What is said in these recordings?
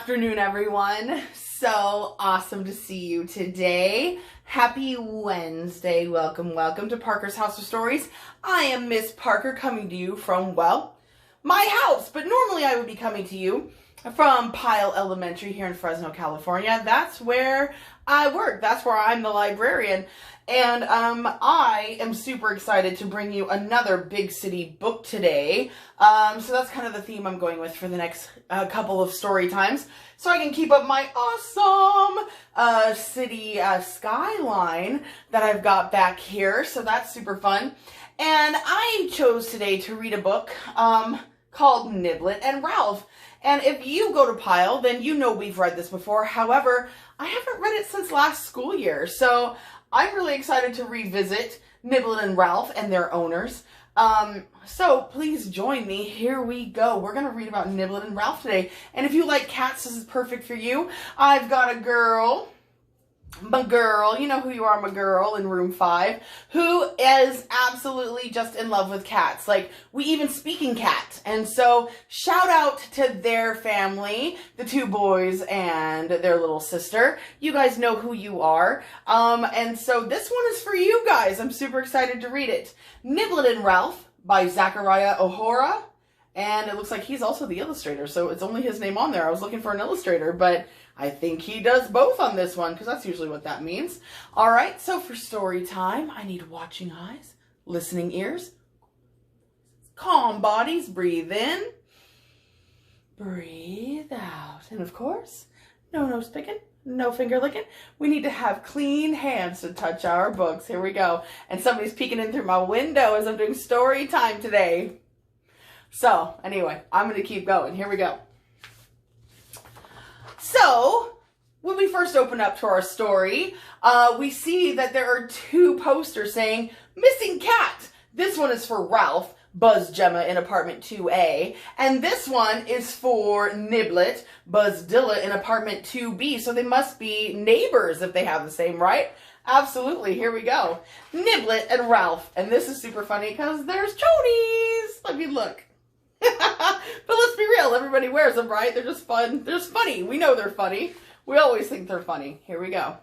afternoon, everyone. So awesome to see you today. Happy Wednesday. Welcome to Parker's House of Stories. I am Miss Parker, coming to you from, well, my house. But normally I would be coming to you from Pyle Elementary here in Fresno, California. That's where I work. That's where I'm the librarian. And I am super excited to bring you another big city book today. So that's kind of the theme I'm going with for the next couple of story times, so I can keep up my awesome city skyline that I've got back here. So that's super fun. And I chose today to read a book called Niblet and Ralph. And if you go to Pyle, then you know we've read this before. However, I haven't read it since last school year. So I'm really excited to revisit Niblet and Ralph and their owners. So please join me. Here we go. We're going to read about Niblet and Ralph today. And if you like cats, this is perfect for you. I've got a girl, my girl, you know who you are, my girl in room 5, who is absolutely just in love with cats. Like, we even speak in cat. And so shout out to their family, the 2 boys and their little sister. You guys know who you are. And so this one is for you guys. I'm super excited to read it. Niblet and Ralph by Zachariah Ohora. And it looks like he's also the illustrator, so it's only his name on there. I was looking for an illustrator, but I think he does both on this one, because that's usually what that means. All right, so for story time, I need watching eyes, listening ears, calm bodies. Breathe in, breathe out. And of course, no nose picking, no finger licking. We need to have clean hands to touch our books. Here we go. And somebody's peeking in through my window as I'm doing story time today. So anyway, I'm going to keep going. Here we go. So when we first open up to our story, we see that there are 2 posters saying missing cat. This one is for Ralph, Buzz Gemma in apartment 2A. And this one is for Niblet, Buzz Dilla in apartment 2B. So they must be neighbors if they have the same, right? Absolutely. Here we go. Niblet and Ralph. And this is super funny because there's chonies. Let me look. But let's be real, everybody wears them, right? They're just fun. They're just funny. We know they're funny. We always think they're funny. Here we go.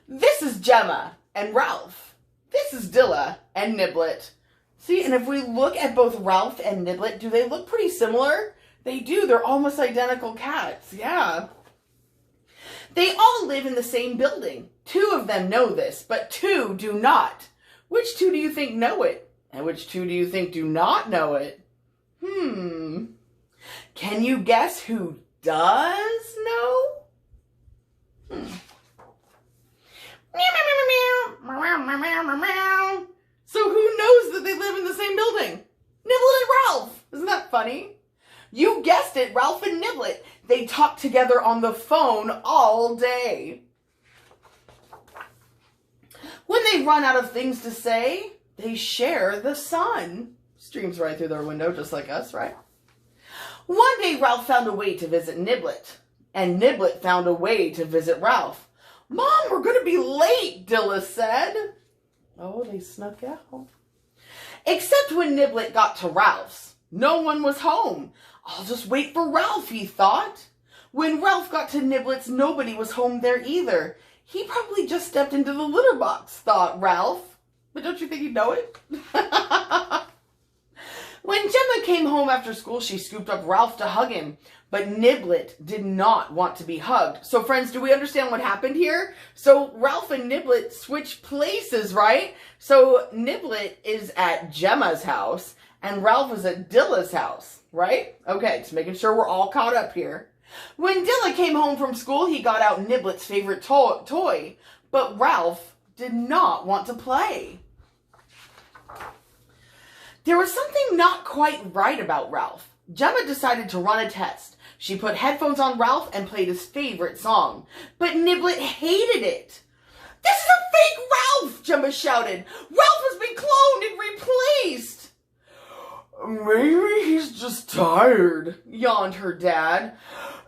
This is Gemma and Ralph. This is Dilla and Niblet. See, and if we look at both Ralph and Niblet, do they look pretty similar? They do. They're almost identical cats. Yeah. They all live in the same building. 2 of them know this, but 2 do not. Which 2 do you think know it? And which 2 do you think do not know it? Can you guess who does know? So who knows that they live in the same building? Niblet and Ralph. Isn't that funny? You guessed it, Ralph and Niblet. They talk together on the phone all day. When they run out of things to say, they share the sun. Streams right through their window, just like us, right? One day, Ralph found a way to visit Niblet, and Niblet found a way to visit Ralph. Mom, we're going to be late, Dilla said. Oh, they snuck out. Except when Niblet got to Ralph's. No one was home. I'll just wait for Ralph, he thought. When Ralph got to Niblet's, nobody was home there either. He probably just stepped into the litter box, thought Ralph. But don't you think he'd know it? When Gemma came home after school, she scooped up Ralph to hug him. But Niblet did not want to be hugged. So friends, do we understand what happened here? So Ralph and Niblet switched places, right? So Niblet is at Gemma's house and Ralph is at Dilla's house, right? Okay, just making sure we're all caught up here. When Dilla came home from school, he got out Niblet's favorite toy. But Ralph did not want to play. There was something not quite right about Ralph. Gemma decided to run a test. She put headphones on Ralph and played his favorite song. But Niblet hated it. This is a fake Ralph, Gemma shouted. Ralph has been cloned and replaced. Maybe he's just tired, yawned her dad.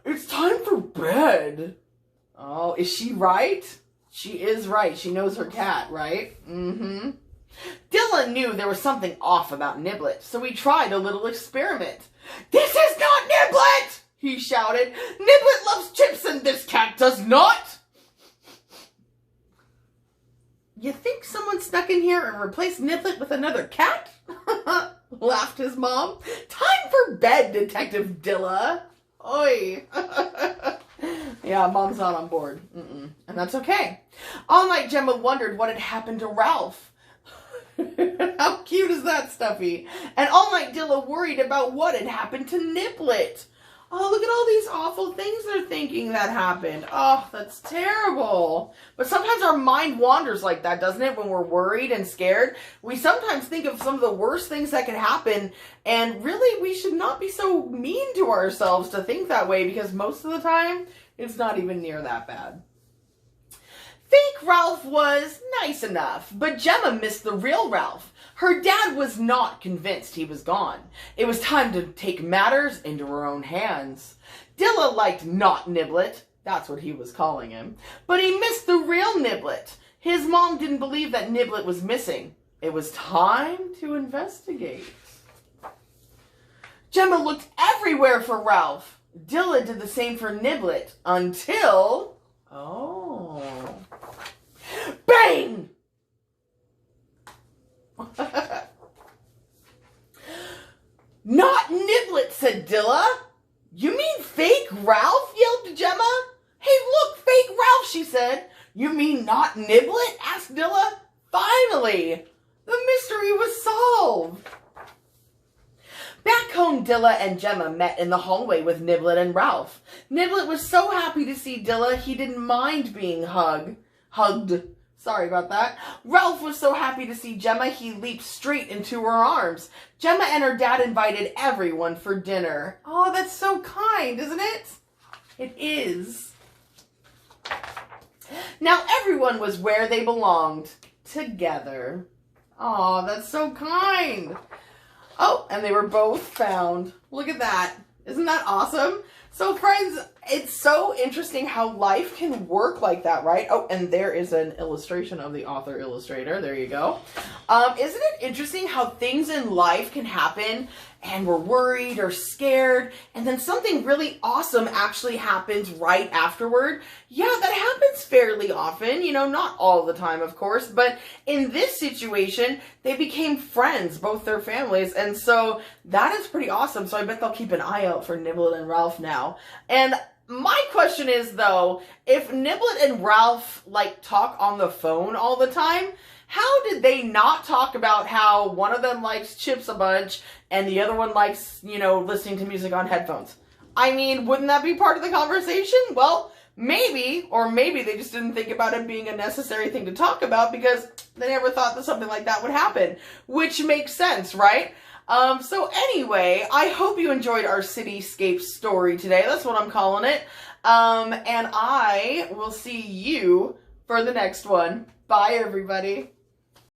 It's time for bed. Oh, is she right? She is right. She knows her cat, right? Mm-hmm. Dilla knew there was something off about Niblet, so he tried a little experiment. This is not Niblet, he shouted. Niblet loves chips and this cat does not. You think someone snuck in here and replaced Niblet with another cat? Laughed his mom. Time for bed, Detective Dilla. Oi. Yeah, Mom's not on board. And that's okay. All night, Gemma wondered what had happened to Ralph. How cute is that, Stuffy? And all night, Dilla worried about what had happened to Niblet. Oh, look at all these awful things they're thinking that happened. Oh, that's terrible. But sometimes our mind wanders like that, doesn't it? When we're worried and scared, we sometimes think of some of the worst things that could happen. And really, we should not be so mean to ourselves to think that way, because most of the time, it's not even near that bad. Fake Ralph was nice enough, but Gemma missed the real Ralph. Her dad was not convinced he was gone. It was time to take matters into her own hands. Dilla liked not Niblet, that's what he was calling him, but he missed the real Niblet. His mom didn't believe that Niblet was missing. It was time to investigate. Gemma looked everywhere for Ralph. Dilla did the same for Niblet until... Oh. Bang! Not Niblet, said Dilla. You mean fake Ralph? Yelled Gemma. Hey, look, fake Ralph, she said. You mean not Niblet? Asked Dilla. Finally, the mystery was solved. Back home, Dilla and Gemma met in the hallway with Niblet and Ralph. Niblet was so happy to see Dilla, he didn't mind being hugged. Sorry about that. Ralph was so happy to see Gemma, he leaped straight into her arms. Gemma and her dad invited everyone for dinner. Oh, that's so kind, isn't it? It is. Now everyone was where they belonged, together. Oh, that's so kind. Oh, and they were both found. Look at that. Isn't that awesome? So friends, it's so interesting how life can work like that, right? Oh, and there is an illustration of the author illustrator. There you go. Isn't it interesting how things in life can happen and we're worried or scared, and then something really awesome actually happens right afterward? Yeah, that happens fairly often, you know, not all the time, of course, but in this situation, they became friends, both their families, and so that is pretty awesome. So I bet they'll keep an eye out for Niblet and Ralph now. And my question is, though, if Niblet and Ralph, like, talk on the phone all the time, how did they not talk about how one of them likes chips a bunch and the other one likes, you know, listening to music on headphones? I mean, wouldn't that be part of the conversation? Well, maybe, or maybe they just didn't think about it being a necessary thing to talk about because they never thought that something like that would happen, which makes sense, right? So anyway, I hope you enjoyed our cityscape story today. That's what I'm calling it. And I will see you for the next one. Bye, everybody.